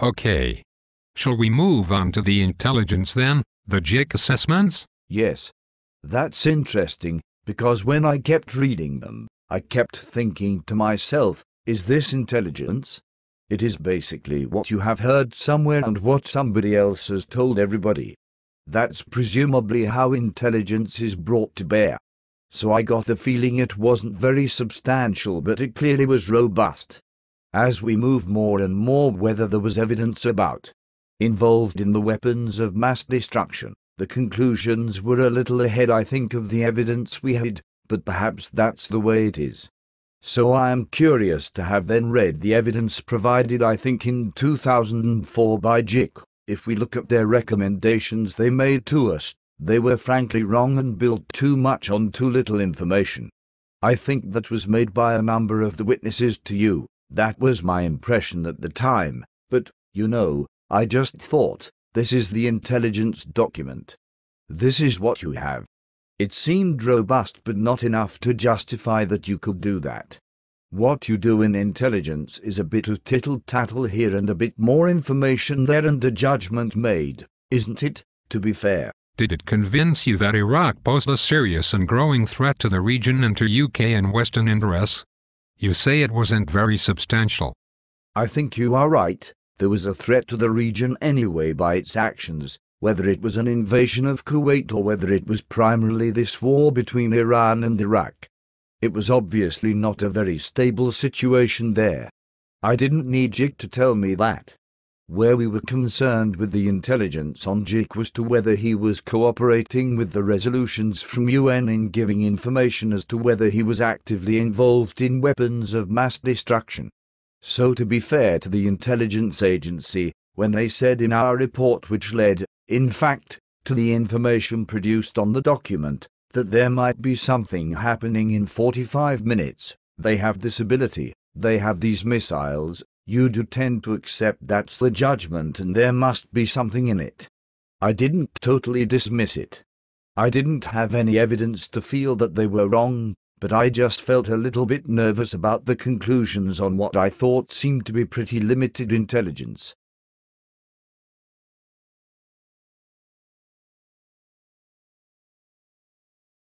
Okay. Shall we move on to the intelligence then, the JIC assessments? Yes. That's interesting, because when I kept reading them, I kept thinking to myself, is this intelligence? It is basically what you have heard somewhere and what somebody else has told everybody. That's presumably how intelligence is brought to bear. So I got the feeling it wasn't very substantial, but it clearly was robust. As we moved more and more whether there was evidence involved in the weapons of mass destruction, the conclusions were a little ahead, I think, of the evidence we had, but perhaps that's the way it is. So I am curious to have then read the evidence provided, I think, in 2004 by JIC. If we look at their recommendations they made to us, they were frankly wrong and built too much on too little information. I think that was made by a number of the witnesses to you. That was my impression at the time, but, you know, I just thought, this is the intelligence document. This is what you have. It seemed robust but not enough to justify that you could do that. What you do in intelligence is a bit of tittle-tattle here and a bit more information there and a judgment made, isn't it, to be fair? Did it convince you that Iraq posed a serious and growing threat to the region and to UK and Western interests? You say it wasn't very substantial. I think you are right. There was a threat to the region anyway by its actions, whether it was an invasion of Kuwait or whether it was primarily this war between Iran and Iraq. It was obviously not a very stable situation there. I didn't need JIC to tell me that. Where we were concerned with the intelligence on JIC was to whether he was cooperating with the resolutions from UN in giving information as to whether he was actively involved in weapons of mass destruction. So to be fair to the intelligence agency, when they said in our report, which led, in fact, to the information produced on the document, that there might be something happening in 45 minutes, they have this ability, they have these missiles, you do tend to accept that's the judgment and there must be something in it. I didn't totally dismiss it. I didn't have any evidence to feel that they were wrong, but I just felt a little bit nervous about the conclusions on what I thought seemed to be pretty limited intelligence.